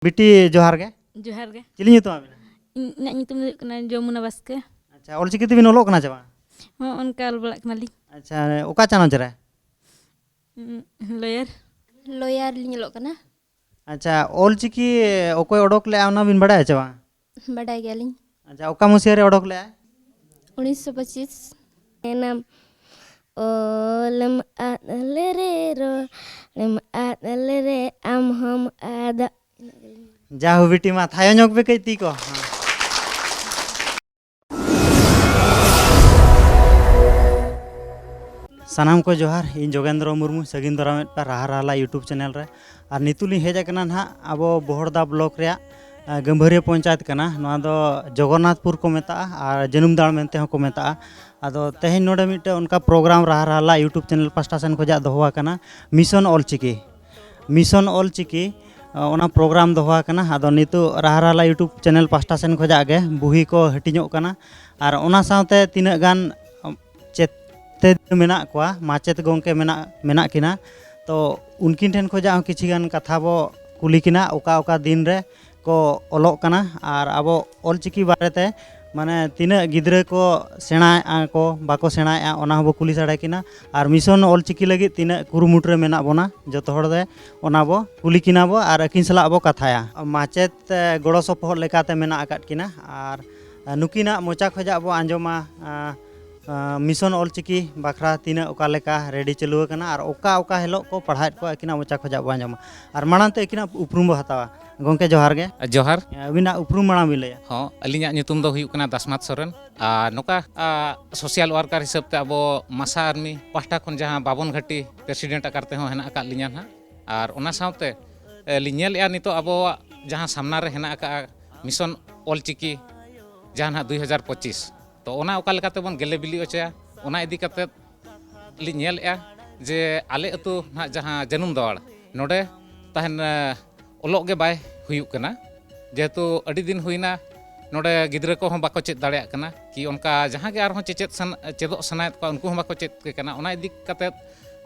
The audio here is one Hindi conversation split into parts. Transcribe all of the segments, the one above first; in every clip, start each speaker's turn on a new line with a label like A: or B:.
A: बिटी जोहार गे
B: जोहार गे
A: चिली ᱧᱩᱛᱩᱢ ᱟᱵᱤᱱ
B: ᱤᱧᱟᱹᱜ ᱧᱩᱛᱩᱢ ᱫᱚ ᱦᱩᱭᱩᱜ ᱠᱟᱱᱟ ᱡᱚᱢᱩᱱᱟ ᱵᱟᱥᱠᱮ
A: ᱟᱪᱪᱷᱟ ᱚᱞᱪᱤᱠᱤ ᱛᱮᱵᱤᱱ ᱚᱞᱚᱜ ᱠᱟᱱᱟ ᱪᱮ ᱵᱟᱝ
B: ᱦᱚᱸ ᱚᱱᱠᱟ ᱚᱞ ᱵᱟᱲᱟᱜ ᱠᱟᱱᱟᱞᱤᱧ
A: ᱟᱪᱪᱷᱟ ᱚᱠᱟ ᱪᱟᱱᱟᱪ ᱨᱮ
B: ᱞᱚᱭᱟᱨ ᱞᱤᱧ ᱚᱞᱚᱜ ᱠᱟᱱᱟ
A: ᱟᱪᱪᱷᱟ ᱚᱞᱪᱤᱠᱤ ᱚᱠᱚᱭ ᱚᱰᱚᱠ ᱞᱮᱜᱼᱟ ᱚᱱᱟ ᱵᱤᱱ ᱵᱟᱲᱟᱭᱟ ᱪᱮ ᱵᱟᱝ
B: ᱵᱟᱰᱟᱭ ᱜᱮᱭᱟᱞᱤᱧ
A: ᱟᱪᱪᱷᱟ ᱚᱠᱟ ᱢᱩᱥᱤᱭᱟ ᱨᱮ ᱚᱰᱚᱠ ᱞᱮᱜᱼᱟ
B: 1925 enam olem adlere ro lem adlere am hom ada
A: जाहु बिटी मा थायो ᱧᱚᱜ ᱵᱮ ᱠᱟᱹᱡ ᱛᱤ ᱠᱚ सानाम को जोहार इन जोगेंद्र मुर्मू सगिन दरामेट पर राहा राला यूट्यूब चैनल रे और नितुली हेज कना ना अब बोहड़दा ब्लॉक रे गंभीरिया पंचायत कना नोआ दो जगन्नाथपुर को मेता और जनुमदाड़ मेनते को मेता आदो तेहेन नोडे मिटे उनका प्रोग्राम राहा राला यूट्यूब चैनल पास्टा सेन खोजा दोहवा कना मिशन ऑलचिकी ओना प्रोग्राम दोहवा कना आदो नितु राहा राला यूट्यूब चैनल पास्टा सेन खोजा गे बुही को हटिñोग कना और ओना सावते तिना गान मेना कोआ माचेत गोंके मेना किना तो उनकिन ठेन खोजा किछि गान कथा बो कुली किना ओका ओका दिन रे को ओलोग कना और आबो ऑलचिकी बारेते माने तिना गिद्रे को सेणा को बाको सेणा ओना हबो कुली साड़े किना और मिशन ऑलचिकी लगी तिना कुरुमुट रे मेना बोना जतो हड़ दे ओना बो कुली किना बो और अकिन सला बो कथाया माचेत गड़ो सपोहट लेकाते मेना आकाट किना और नुकिना मोचा खोजा बो आंजोमा मिशन ऑलचिकी बाखरा तीना ओका लेका रेडी चलू कना और ओका ओका हेलो को पढ़ाई को अकिना मोचा खोजा बो आंजोमा और मानते अकिना उपरूम बो हतावा गोंके जोहार गे
C: जोहार
A: अबिना उपरूम माना बिलया
C: हाँ अलिया ᱧᱩᱛᱩᱢ ᱫᱚ ᱦᱩᱭᱩᱜ ᱠᱟᱱᱟ दासमात सोरेन नोका सोशल वर्कर हिसाब ते अब मासा आर्मी पास्टा खन जहां बाबन घाटी प्रेसिडेंट आकारते हो हेना आका लिया ना और ओना सावते लिनेल नितो अब जहां सामना रे हेना आका मिशन ऑलचिकी जहां 2025 तो ओना ओका लेकाते बन गेले बिली ओचया ओना इदी कते लिनेल जे आले अतु ना जहां जनुम दवाड़ नोडे तहन ओलोग गे बाय हुयुग कना जेहेतु अड़ी दिन हुईना नोडे गिद्रे को हम बाको चेत दाड़े कना कि उनका जहां गे आरहों चेदो सनायत को उनको हम बाको चेत के कना ओना इदी कते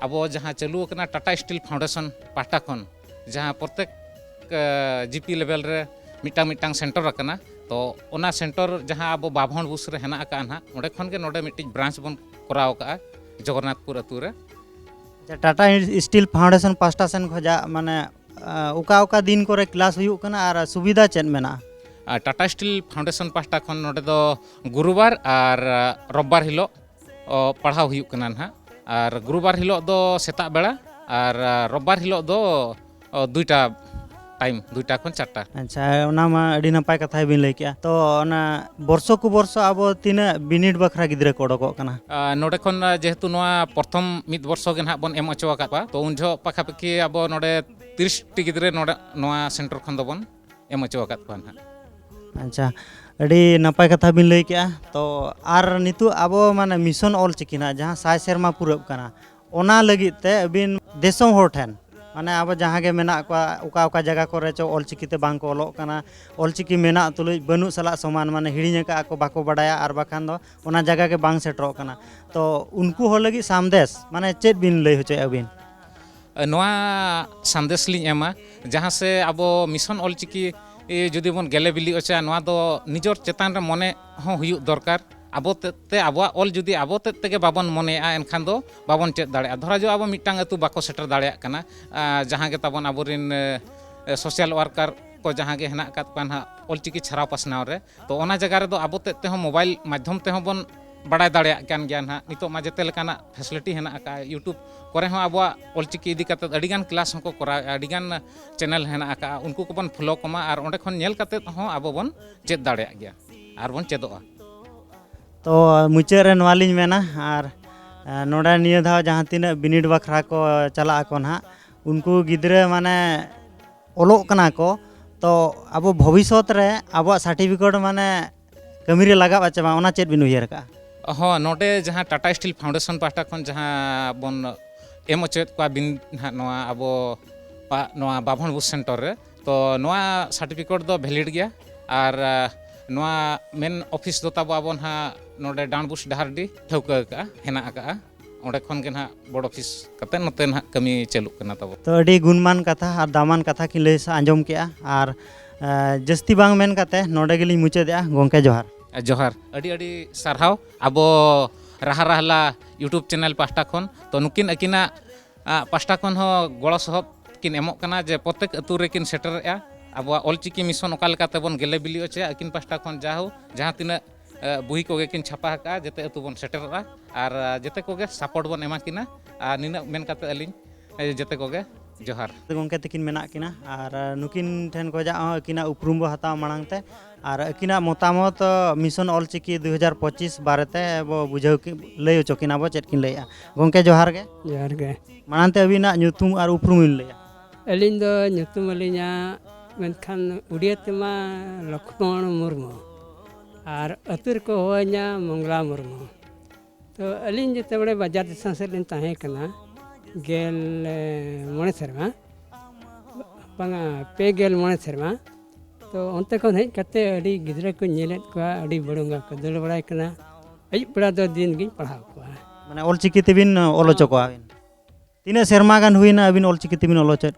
C: अब जहां चालू कना टाटा स्टील फाउंडेशन पाटा खन जहां प्रत्येक जीपी लेवल रे मिटांग मिटांग सेंटर कना तो ओना सेंटर जहां अब बाभन बुस रे हेना का ना ओडे खन गे नोडे मिटिज ब्रांच बन कराव का जगन्नाथपुर अतु रे
A: Tata steel foundation pasta Sen खोजा माने ओका ओका दिन करे क्लास हुयुग कना और सुविधा चेन मेना
C: टाटा स्टील फाउंडेशन पास्टा खन नोडे दो गुरुवार और रविवार हिलो पढ़ाव हुयुग कना ना और गुरुवार हिलो दो सेता बेड़ा और रविवार हिलो दो दुईटा टाइम दुईटा खन चारटा
A: अच्छा ओना मा अडी नपाय कथा बिन लay किया तो ओना वर्षो को वर्षो अब तीना बिनिट बखरा गिद्रे को ओडको कना
C: नोडे खन जेहेतु नोआ प्रथम मिद वर्षो गे ना बन एम अचो आका तो उन जो पाखापाखि अब नोडे 30 टी गिद्रे नोडे नोआ सेंटर खन दबन एम अचो आका को ना
A: अच्छा अडी नपाय कथा बिन लay किया तो आर नितु अब माने मिशन ऑलचिकी ना जहां साय सेरमा पुरब कना ओना लगित ते अबिन देशम होर ठेन माने अब जहां गे मेना को ओका ओका जगह करे चो ऑलचिकी ते बांग को ओलोग कना ऑलचिकी मेना तुलुज बनु सला समान माने हिड़िñ का को बाको बडाया आर बाखान दो ओना जगह के बांग सेटरो कना तो उनको हो लगी संदेश माने चेत बिन लay होचे अबिन
C: नोआ संदेश लिñ एमा जहां से अब मिशन ऑलचिकी जुदी बन गेले बिली ओचा नोआ दो निजर चेतान रे मने हो हुयु दरकार अब ते अब ऑल जुदी अब तेगे बाबन मने एनखान दो बाबन चेत दाड़े धरा जो अब मिटांग अतु बाको सेटर दाड़े कना जहां गे ताबन अबरिन सोशल वर्कर को जहां गे हेना कात पान ऑलचिकी छाराव पासनाव रे तो ओना जगह रे दो अब ते हो मोबाइल माध्यम ते हो बन बड़ाय दाड़े कान गया ना नितो मा जते लेकाना फैसिलिटी हेना का यूट्यूब करे हो अब ऑलचिकी इदी कते अडिगान क्लास को करा अडिगान चैनल हेना का उनको को बन फॉलो कमा और ओंडे खन नेल कते हो अब बन चेत दाड़े गया और बन चेदोआ
A: तो मुचाद रे नोआ लिñ मेना और नोडा निया धाव जहां तीना बिनिट बखरा को चला को ना उनको गिद्रे माने ओलोग कना को तो अब भविष्यत रे अब सर्टिफिकेट माने कमी रे लगाव आचे बा ओना चेत बिन उयहर का
C: हाँ नोडे जहां टाटा स्टील फाउंडेशन पास्टा खन जहां बन एम अचेत को बिन नोआ अब नोआ बाभन बुस सेंटर रे तो नोआ सर्टिफिकेट दो वैलिड गया और नोआ मेन ऑफिस दो तब अब ना नोडे डांडबुस डहारडी ठौका का हेना का ᱚᱸᱰᱮ ᱠᱷᱚᱱ ᱜᱮ ᱱᱟᱦᱟᱜ ᱵᱳर्ड ᱚᱯᱷᱤस ᱠᱟᱛᱮ ᱱᱚᱛᱮ ᱱᱟᱦᱟᱜ ᱠᱟᱹᱢᱤ ᱪᱟᱹᱞᱩᱜ ᱠᱟᱱᱟ ᱛᱟᱵᱚ
A: तो अड़ी गुणमान कथा और दामान कथा की लई आंजम के और जस्ती बांग मेन कते नोडे गेली मुचादेआ गोंके जोहार
C: जोहार अड़ी अड़ी सारहाव अबो राहा राहला यूट्यूब चैनल पास्टा खन तो नुकिन अकिना पास्टा खन हो गड़ो सहब किन एमोग कना जे प्रत्येक अतु रे किन सेटरेआ अब ऑलचिकी मिशन ओका लेकाते बन गेले बिली होचे अकिन पास्टा खन जाहो जहाँ तिना बुही कोगे किन छापा का जते अतु बन सेटरआ और जते कोगे सपोर्ट बन एमा किना निना मेन काते अलिन जते कोगे जोहार
A: गोंके तकिन मेना किना और नुकिन ठेन खोजा अकिना उपरूम बो हताव मांगते और अकिना मतामत मिशन ऑलचिकी 2025 बारेते बो बुझाव की लई चोकिना बो चेत किन लईया गोंके जोहार गे मानते अबिना ᱧᱩᱛᱩᱢ और उपरूम लईया
D: अलिन दो ᱧᱩᱛᱩᱢ अलिना मेनखान उड़िया तेमा लक्ष्मण मुर्मू और अतुर को होया मंगला मुर्मू तो अलिन जते बड़े बाजार दिसम से लिन ताहे कना गेल मोणे सेरमा बांगा पे गेल मोणे सेरमा तो onte kon hej kate adi gidra ko ñelet ko adi बड़ोंगा को दल बड़ाय कना अयुब बड़ा दो दिन गिन पढ़ाव को
A: माने ऑलचिकी तेबिन ओलोचो को आबिन तीना सेरमा गान हुइना अबिन ऑलचिकी तेबिन ओलोचो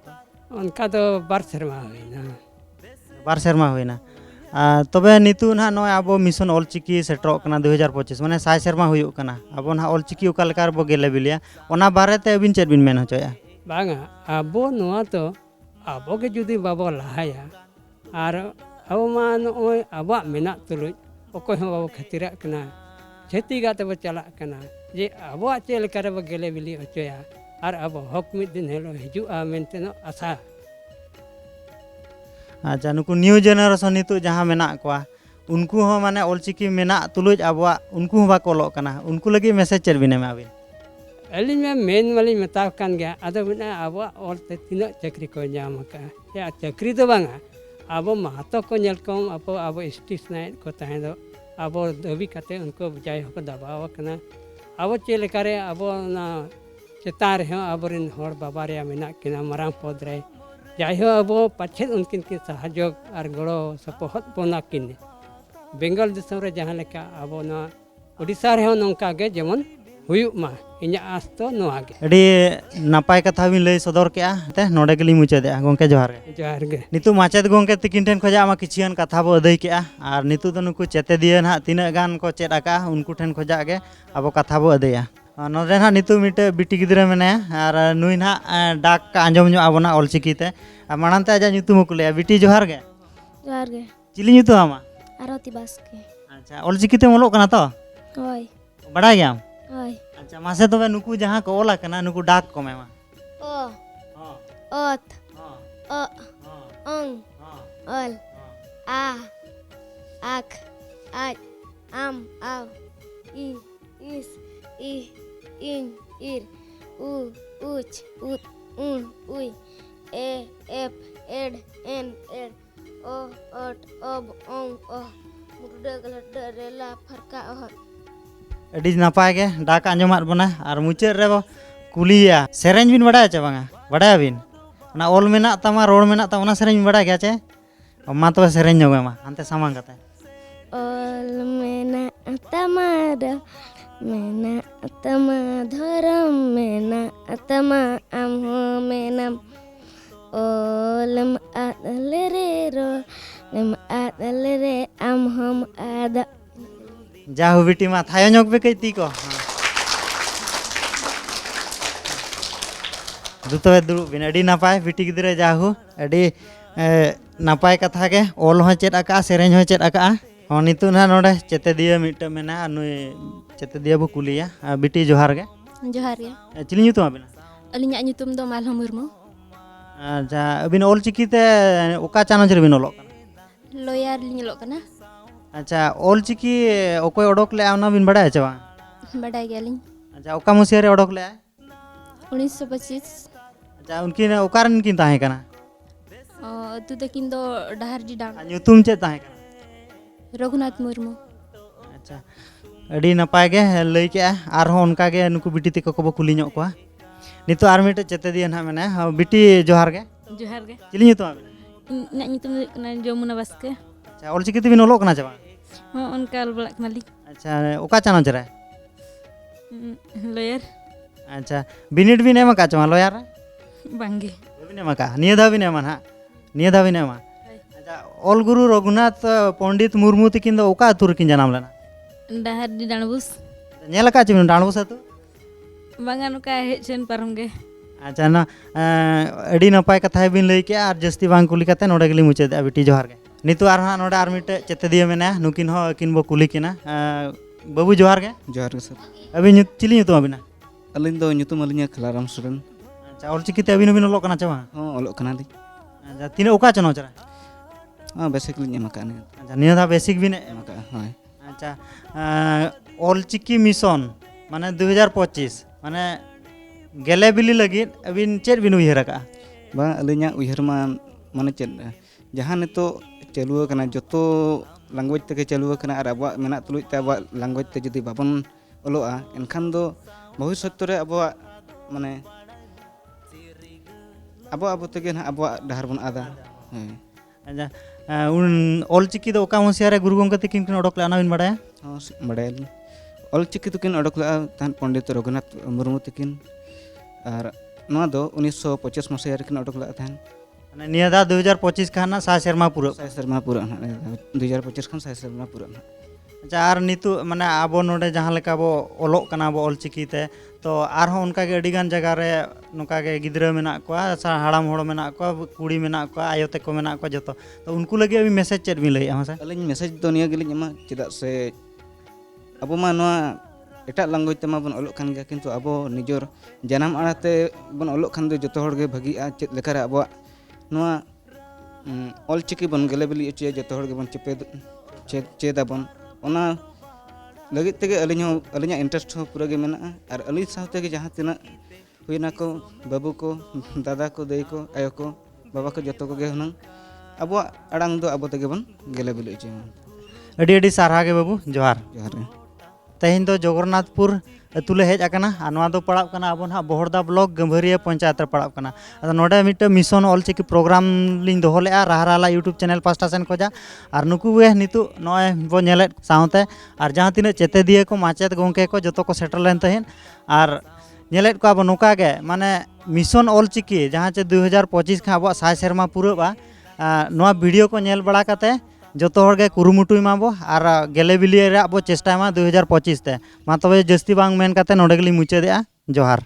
D: उनका तो बार सेरमा हुइना
A: बार सेरमा हुइना तबे नितु ना नय आबो मिशन ऑलचिकी सेटरोक कना 2025 माने साय सेरमा हुयुक कना आबो ना ऑलचिकी ओका लेकार बो गेले बिलिया ओना बारेते अबिन चेत बिन मेन होचोया
D: बांगा आबो नोआ तो आबो के जुदी बाबो लहाया और अब मा नोय आबा मेना तुलुज ओकोय हम बाबो खतिरा कना छेती गाते बो चला कना जे आबो चे लेकार बो गेले बिली होचोया और अब हक मिद दिन हेलो हिजुआ मेनते नो आशा
A: अच्छा नुकु न्यू जेनारेशन नितु जहाँ मेना कोआ उनको हो माने ऑलचिकी मेना तुलुज आबवा उनको हो बाको ओलोग कना उनको लगी मैसेज चेत बिन एमा आबिन
D: अलिन में मेन वाली मेताव कान गया आदो बिना आबो और ते तीनो चक्री को जाम का या चक्री तो बांगा आबो महतो को नेलकम आबो स्टिस नाइट को ताहे दो आबो दबी काते उनको बुझाय हो दबाव कना आबो चे लेकारे आबो ना चेतार है आबोरिन होर बाबा रे मेना किना मराम पद रे जाय हो आबो पाछे उनकिन के सहयोग और गड़ो सपोहत बोना किन बेंगल दिसम रे जहां लेका आबो ना ओडिसा रे नोंका गे जेमन हुयुक मा इᱧᱟᱜ आस तो नोआ गे
A: अड़ी नापाय कथा बिन लई सदर केआ ते नोडे गेली मुचादेआ गोंके जोहार गे
D: जोहार गे
A: नितु माचेद गोंके तिकिन ठेन खोजा मा किछियन कथा बो अदै केआ और नितु तो नुकु चेते दिए ना तिना गान को चेद आका उनको ठेन खोजा गे आबो कथा बो अदैया नोडे ना नितु मिटे बिटी गिदरा मेने और नुई ना डाक का आंजम ᱧᱚᱜ आबोना ऑलचिकी ते मानते आजा ᱧᱩᱛᱩᱢ को लेया बिटी जोहार गे चिली ᱧᱩᱛᱩᱢ आमा
B: आरती बास्के
A: अच्छा ऑलचिकी ते ओलोग कना तो
B: होय
A: बड़ा गयाम
B: होय
A: अच्छा मासे तबे नुकु जहां को ओला कना नुकु डाक को मेमा
B: ओ ओत अ
A: हाँ
B: अंग अल आ आख आज आम आव ई इस ई इन इर उ उच उत उन उई ए एफ एड एन एड ओ अट अब ओंग ओ मुडगल डरेला फरका ओह
A: अड़ी नापाय गे डाक आंजमात बना और मुचाद रे कुलिया सेरेंज बिन बड़ा चे बांगा बड़ा बिन ना ऑल मेना तमा रोड मेना ता ओना सेरेंज बड़ा गया चे मा तो सेरेंज ᱧᱚᱜ मा अंते सामान कते
B: ऑल मेना तमा धरम मेना तमा आम हो मेनम ओलम आदले रे रो लम आदले रे आम हम आदा
A: जाहु बेटी मा थायो ᱧᱚᱜ बे कई को दुतवे दुरु बिन अड़ी नापाय बेटी गिदरे जाहु अड़ी नापाय कथा के ऑल हो चेद आका सेरेंज हो चेद आका हो नितु ना नोडे चेते दिए मिटे मेना नुई चेते दिए बो कुलिया बेटी जोहार गे चिली ᱧᱩᱛᱩᱢ आबिना
B: अलिᱧᱟᱜ ᱧᱩᱛᱩᱢ ᱫᱚ मालहा मुर्मू
A: अच्छा अबिन ऑलचिकी ते ओका चानच रे बिन ओलोग कना
B: लॉयर लिᱧ ᱚᱞᱚᱜ ᱠᱟᱱᱟ
A: अच्छा ऑलचिकी ओकोय ओडोक ले आना बिन बड़ा चे बांग
B: ᱵᱟᱰᱟᱭ ᱜᱮᱭᱟᱞᱤᱧ
A: अच्छा ओका मुसिया रे ओडोक ले
B: 1925
A: अच्छा उनकिन ओकारन किन ताहे कना
B: अतु तकिन दो डहारजी डांग
A: ᱧᱩᱛᱩᱢ चे ताहे कना
B: रघुनाथ मुर्मू
A: अच्छा अड़ी नपाय गे लई के आर हो उनका गे नुकु बिटी ते को कुली ᱧᱚᱜ कोआ नितो आर मिटे चेते दिए ना मेने बिटी जोहार गे चिली ᱧᱩᱛᱩᱢ आबिना
B: ᱤᱧᱟᱹᱜ ᱧᱩᱛᱩᱢ ᱫᱚ ᱦᱩᱭᱩᱜ ᱠᱟᱱᱟ ᱡᱚᱢᱩᱱᱟ ᱵᱟᱥᱠᱮ
A: अच्छा ऑलचिकी ते बिन ओलोग कना चे बांग
B: ᱦᱚᱸ ᱚᱱᱠᱟ ᱚᱞ ᱵᱟᱲᱟᱜ ᱠᱟᱱᱟᱞᱤᱧ
A: अच्छा ओका चानच रे
B: लॉयर
A: अच्छा बिनिट बिन एम का चमा लॉयर
B: बांगे
A: बिन एम का निया धा बिन एम ना निया धा बिन एम अच्छा ऑल गुरु रघुनाथ पंडित मुर्मू तकिन दो ओका अतु रकिन जनाम लेना
B: डहार डी डाणबुस
A: नेला का चिबिन डाणबुस अतु
B: बांगा नुका हेचन परम गे
A: अच्छा ना अड़ी नपाय कथा बिन लई के और जस्ती बांग कुली कते नोडे गली मुचे बेटी जोहार गे नितु आर हां नोडे आर मिटे चेते दिए मेना नुकिन हो किन बो कुली किना बाबू जोहार गे
E: जोहार गे सर
A: अभी चिली ᱧᱩᱛᱩᱢ अबिना
E: अलिन दो ᱧᱩᱛᱩᱢ अलिन खलाराम सोरेन
A: अच्छा ऑलचिकी ते अबिन अबिन लोक कना चवा
E: हाँ ओलोग कना ली
A: अच्छा तीन ओका चनो चरा
E: हाँ बेसिक लिन एम काने
A: अच्छा निया दा बेसिक बिन
E: एम का हाय
A: अच्छा ऑलचिकी मिशन माने 2025 माने गेले बिली लगी अबिन चेद बिन उयहर का
E: बा अलिना उयहर मा माने चेद जहां नितो चालू कना जतो लैंग्वेज तक चालू कना और अब मेना तुलुज ते अब लैंग्वेज ते जदि बाबन ओलोआ एनखान दो भविष्य रे अब माने अब तक अब डहार बन आदा
A: अच्छा उन ऑलचिकी दो ओका मसिया रे गुरु गंगा तकिन किन ओडक लाना बिन बाडा
E: हाँ बड़े ऑलचिकी तकिन ओडक ला तहन पंडित रघुनाथ मुर्मू तकिन और नवा दो 1925 मसिया रे किन ओडक ला तहन
A: माने निया दा 2025 खाना सा शर्मा पूरा
E: साय शर्मा पूरा 2025 खान साय शर्मा पूरा
A: अच्छा और नितु माने आबो नोडे जहां लेका बो ओलोक कना बो ऑलचिकी ते तो आर हो उनका के अडी गान जगह रे नुका के गिदरा मेना को सा हाड़ाम होड़ मेना को कुड़ी मेना को आयो ते को मेना को जतो तो उनको लगे अभी मैसेज चेट बिन लई हमसे
E: अलिन मैसेज तो निया गेलिन एमा चेदा से अब मा नवा एटा लैंग्वेज ते मा बन ओलोक खान गया किंतु अब निजर जन्म आड़ाते बन ओलोक खान दो जतो हड़ गे भागी आ चेद लेखा रे अब नवा ऑलचिकी बन गेले बिली चे जतो हड़ गे बन चेपे चेदा बन ओना लगित तेगे अलिना इंटरेस्ट हो पूरा गे मेना और अली साथे के जहां तना हुईना को बाबू को दादा को दई को आयो को बाबा को जतो को गे हुनंग अब अड़ांग दो अब तेगे बन गेले बिली चे
A: अडी अडी सारहा गे बाबू जोहार
E: जोहार
A: तेहिन दो जगन्नाथपुर अतुले हेज आकना आ नवा दो पड़ाव कना अब ना बोहरदा ब्लॉक गंभीरिया पंचायत रे पड़ाव कना अदा नोडे मिट मिशन ऑलचिकी प्रोग्राम लिंग दोहलेआ राहराला यूट्यूब चैनल पास्टा सेन खोजा और नुकु वे नितु नय बो नेलेट साउते और जहां तिने चेते दिए को माचेत गोंके को जतो को सेटल लेन तहिन और नेलेट को अब नोका गे माने मिशन ऑलचिकी जहां चे 2025 खा अब साय शर्मा पूरा नवा वीडियो को नेल बड़ा कते जतो हर गे कुरुमुटुई माबो और गेले बिली रे अब चेष्टा मा 2025 ते मा तबे जस्ती बांग मेन कते नोडे गली मुचे देआ जोहार।